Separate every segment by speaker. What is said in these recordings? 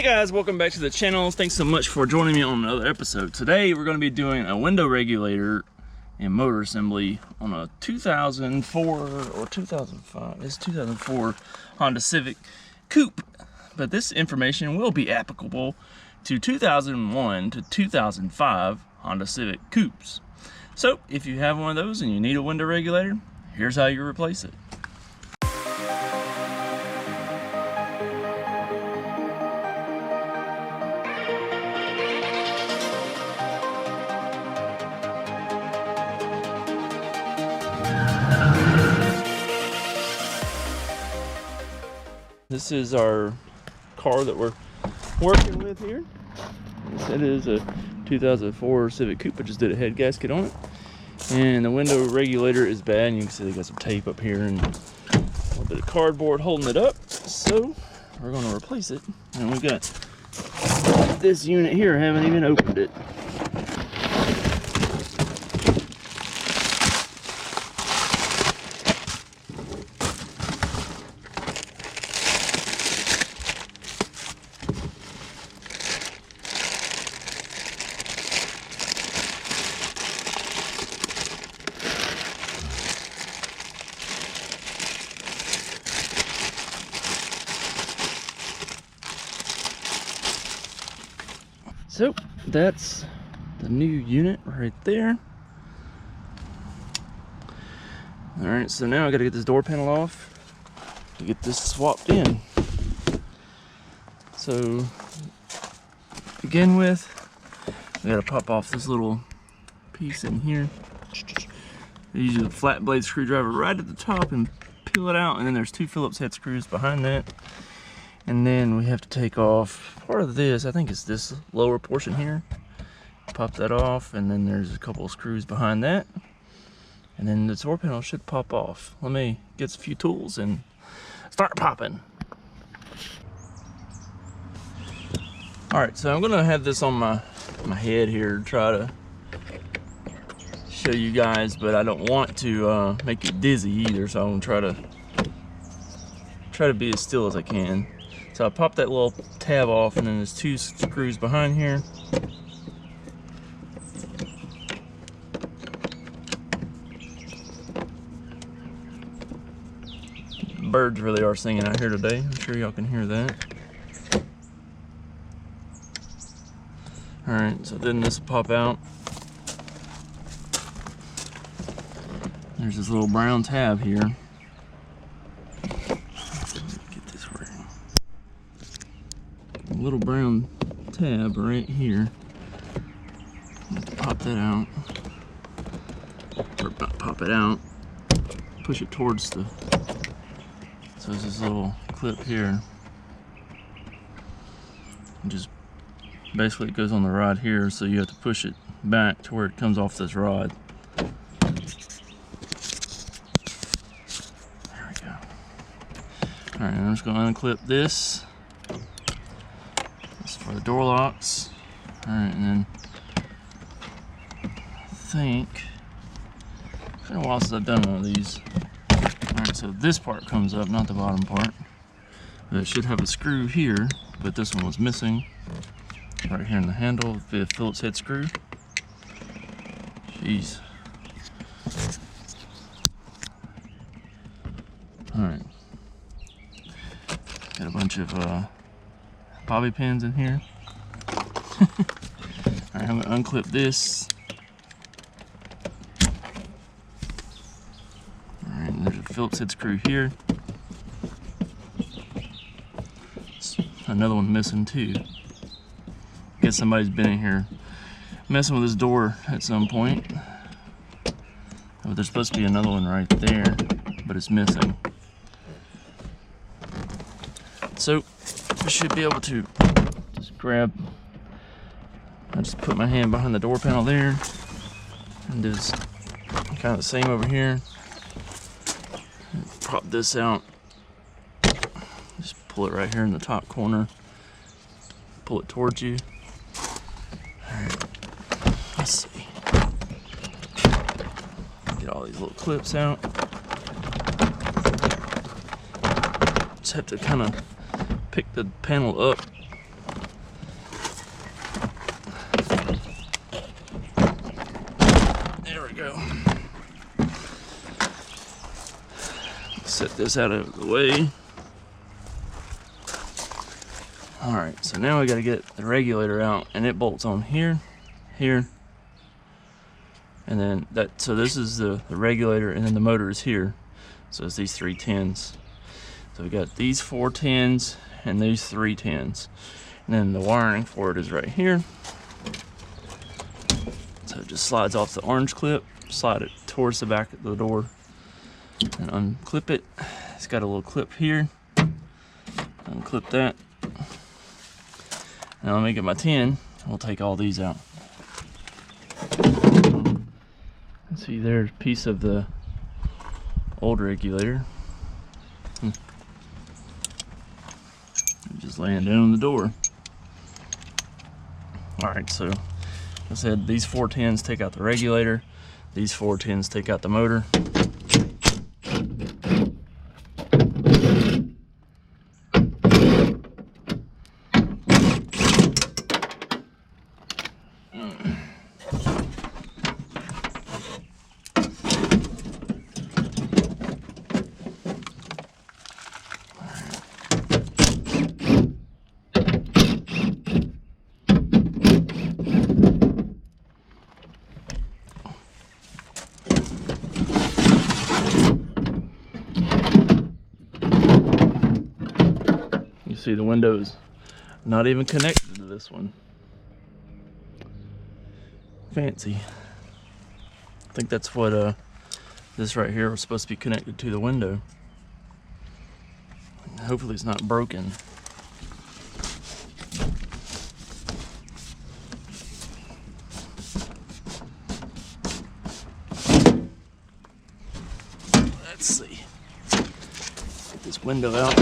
Speaker 1: Hey guys, welcome back to the channel. Thanks so much for joining me on another episode. Today we're going to be doing a window regulator and motor assembly on a 2004 or 2005, it's 2004 Honda Civic COUPE. But this information will be applicable to 2001 to 2005 Honda Civic COUPEs. So if you have one of those and you need a window regulator, here's how you replace it. This is our car that we're working with here. It is a 2004 Civic COUPE. I just did a head gasket on it. And the window regulator is bad. And you can see they got some tape up here and a little bit of cardboard holding it up. So we're going to replace it. And we got this unit here. I haven't even opened it. So that's the new unit right there. All right, so now I got to get this door panel off to get this swapped in. So to begin with, I got to pop off this little piece in here. I use a flat blade screwdriver right at the top and peel it out, and then there's two Phillips head screws behind that. And then we have to take off part of this. I think it's this lower portion here. Pop that off, and then there's a couple of screws behind that. And then the door panel should pop off. Let me get a few tools and start popping. All right, so I'm gonna have this on my head here to try to show you guys, but I don't want to make you dizzy either, so I'm gonna try to be as still as I can. So I pop that little tab off, and then there's two screws behind here. Birds really are singing out here today. I'm sure y'all can hear that. Alright, so then this will pop out. There's this little brown tab here. Little brown tab right here. Pop that out, or not pop it out, push it towards the, so there's this little clip here, and just basically it goes on the rod here, so you have to push it back to where it comes off this rod. There we go. Alright, I'm just going to unclip this. For the door locks. Alright, and then I think it's been a while since I've done one of these. Alright, so this part comes up, not the bottom part. But it should have a screw here, but this one was missing. Right here in the handle, the Phillips head screw. Jeez. Alright. Got a bunch of bobby pins in here. Alright, I'm gonna unclip this. Alright, there's a Phillips head screw here. Another one missing too. Guess somebody's been in here messing with this door at some point. Oh, there's supposed to be another one right there, but it's missing. So I should be able to just grab, I just put my hand behind the door panel there, and do kind of the same over here. Prop this out, just pull it right here in the top corner, pull it towards you. Alright, let's see. Get all these little clips out. Just have to kind of pick the panel up this out of the way. All right, so now we got to get the regulator out, and it bolts on here, here, and then that. So this is the regulator, and then the motor is here. So it's these 3 10s. So we got these 4 10s and these 3 10s, and then the wiring for it is right here. So it just slides off the orange clip, slide it towards the back of the door, and unclip it. It's got a little clip here. Unclip that. Now let me get my 10. We'll take all these out. See, there's a piece of the old regulator. Just laying down on the door. Alright, so I said these 4 10s take out the regulator. These 4 10s take out the motor. See, the window's not even connected to this one. Fancy. I think that's what this right here was supposed to be connected to the window. Hopefully it's not broken. Let's see. Get this window out.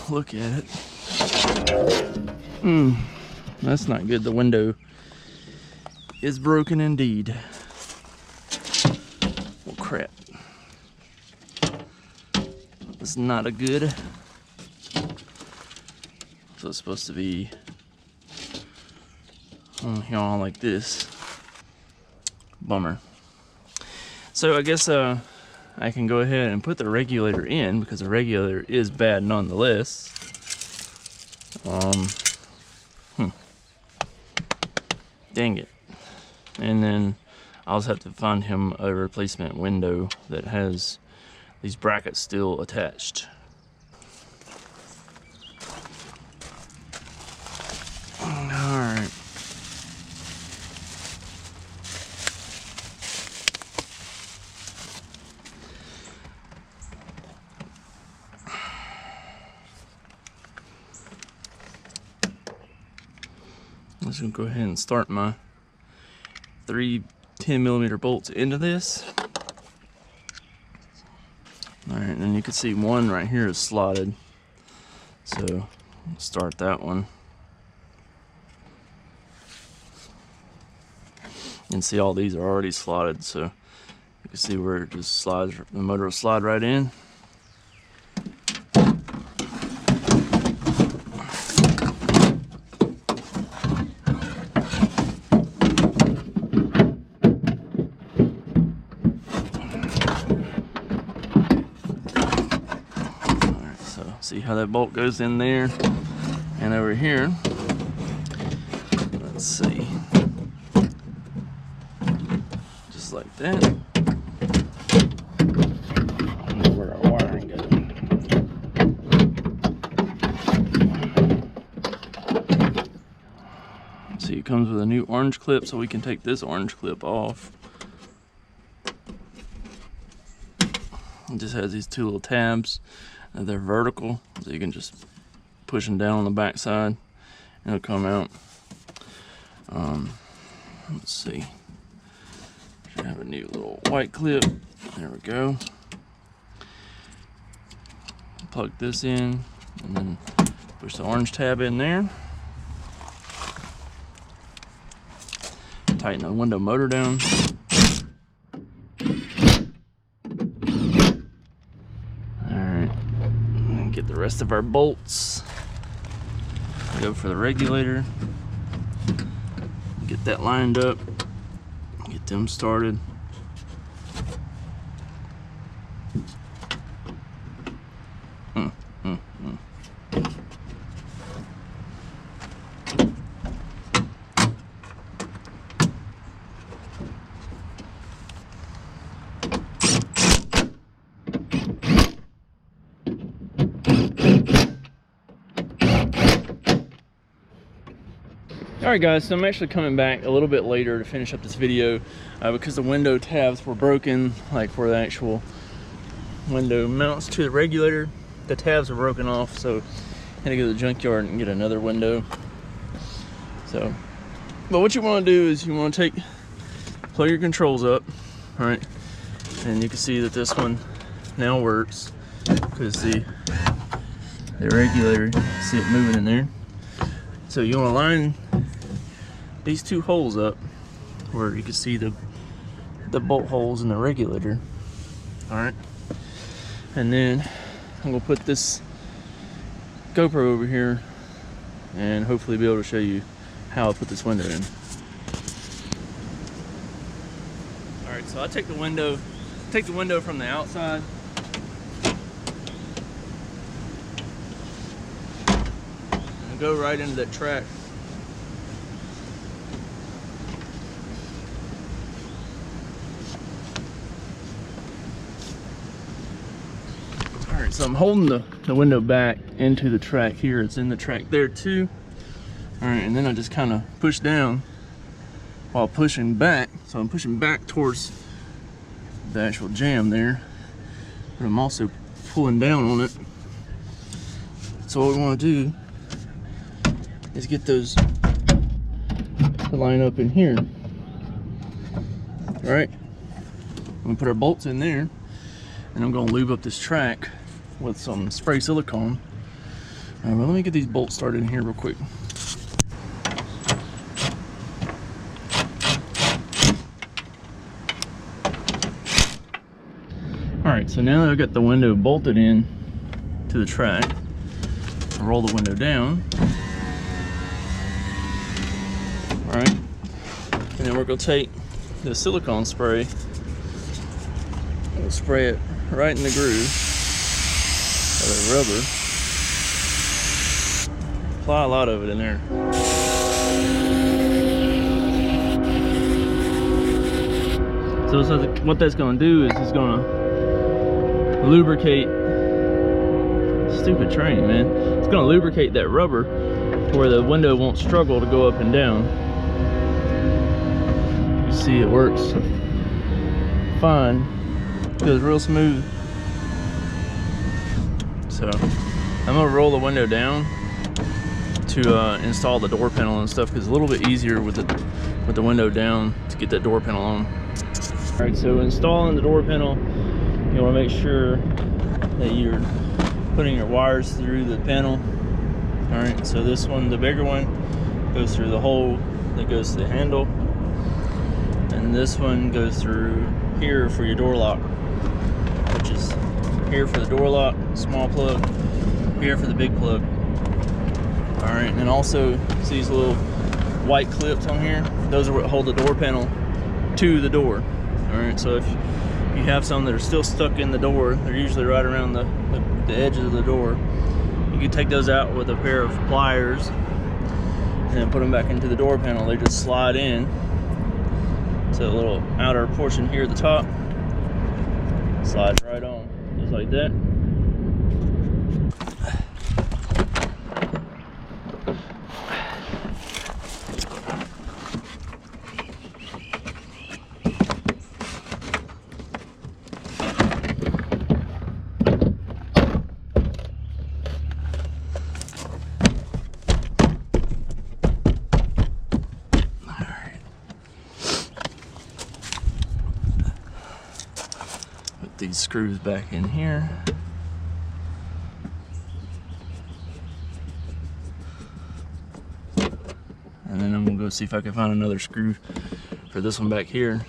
Speaker 1: Look at it. That's not good. The window is broken indeed. Well, crap. It's not a good. So it's supposed to be on like this. Bummer. So I guess I can go ahead and put the regulator in, because the regulator is bad nonetheless. Dang it. And then I'll just have to find him a replacement window that has these brackets still attached. Alright. I'm just gonna go ahead and start my 3 10mm bolts into this. Alright, and you can see one right here is slotted. So start that one. You can see all these are already slotted, so you can see where it just slides, the motor will slide right in. See how that bolt goes in there and over here. Let's see. Just like that. I wonder where our wiring goes. See, it comes with a new orange clip, so we can take this orange clip off. It just has these 2 little tabs. They're vertical, so you can just push them down on the back side and it'll come out. Let's see. Should have a new little white clip. There we go. Plug this in and then push the orange tab in there. Tighten the window motor down. Get the rest of our bolts. Go for the regulator. Get that lined up. Get them started. Alright guys, so I'm actually coming back a little bit later to finish up this video because the window tabs were broken, like where the actual window mounts to the regulator. The tabs are broken off, so I had to go to the junkyard and get another window. So, but what you want to do is you want to plug your controls up, alright, and you can see that this one now works because the regulator, see it moving in there. So you want to line these two holes up where you can see the bolt holes in the regulator. Alright, and then I'm gonna put this GoPro over here and hopefully be able to show you how I put this window in. Alright, so I take the window from the outside. And go right into that track. Alright, so I'm holding the window back into the track here. It's in the track there too. Alright, and then I just kind of push down while pushing back. So I'm pushing back towards the actual jam there, but I'm also pulling down on it. So what we want to do is get those to line up in here. Alright, I'm going to put our bolts in there, and I'm going to lube up this track with some spray silicone. Well, let me get these bolts started in here real quick. Alright, so now that I've got the window bolted in to the track, I'll roll the window down. Alright, and then we're going to take the silicone spray, we'll spray it right in the groove of the rubber. Apply a lot of it in there. So what that's going to do is it's going to lubricate, stupid train, man. It's going to lubricate that rubber to where the window won't struggle to go up and down. You see it works fine. Goes real smooth. So I'm gonna roll the window down to install the door panel and stuff, because it's a little bit easier with the window down to get that door panel on. All right, so installing the door panel, you want to make sure that you're putting your wires through the panel. All right, so this one, the bigger one, goes through the hole that goes to the handle, and this one goes through here for your door lock, which is here for the door lock, small plug, here for the big plug. All right, and then also see these little white clips on here? Those are what hold the door panel to the door. All right, so if you have some that are still stuck in the door, they're usually right around the edges of the door. You can take those out with a pair of pliers and then put them back into the door panel. They just slide in. So a little outer portion here at the top slides right on, just like that. These screws back in here. And then I'm gonna go see if I can find another screw for this one back here.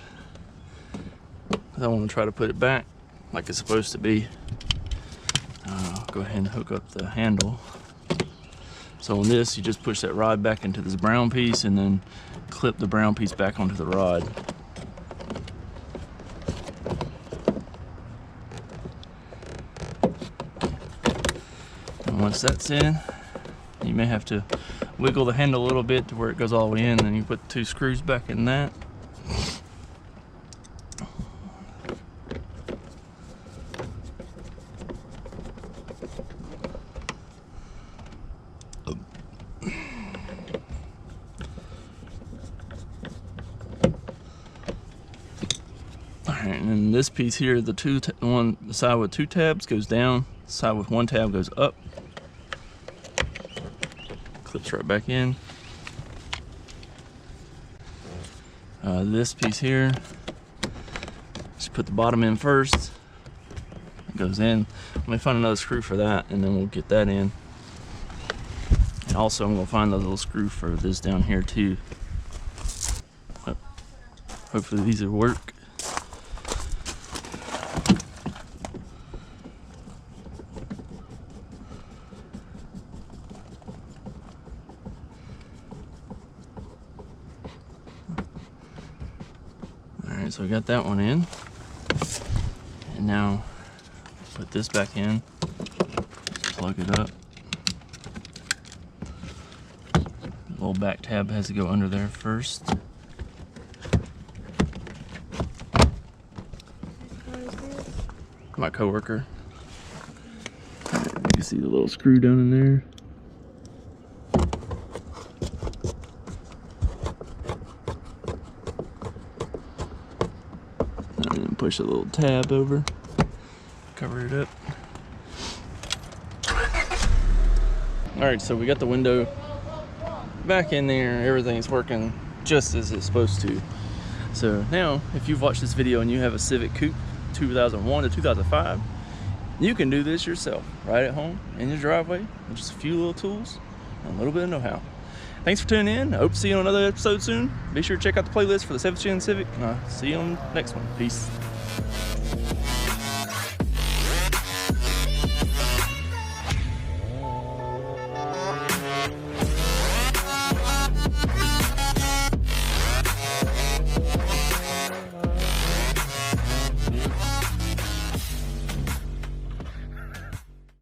Speaker 1: I want to try to put it back like it's supposed to be. Go ahead and hook up the handle. So on this, you just push that rod back into this brown piece and then clip the brown piece back onto the rod. Once that's in, you may have to wiggle the handle a little bit to where it goes all the way in, then you put 2 screws back in that. this piece here, the side with 2 tabs goes down, the side with 1 tab goes up. Clips right back in. This piece here, just put the bottom in first. It goes in. Let me find another screw for that, and then we'll get that in. And also, I'm gonna find the little screw for this down here too. Hopefully these will work. Alright, so we got that one in. And now put this back in. Plug it up. The little back tab has to go under there first. My coworker. You can see the little screw down in there. And then push a little tab over, cover it up. Alright, so we got the window back in there. Everything's working just as it's supposed to. So now, if you've watched this video and you have a Civic Coupe 2001 to 2005, you can do this yourself right at home in your driveway with just a few little tools and a little bit of know-how. Thanks for tuning in. I hope to see you on another episode soon. Be sure to check out the playlist for the 7th Gen Civic, and I'll see you on the next one. Peace.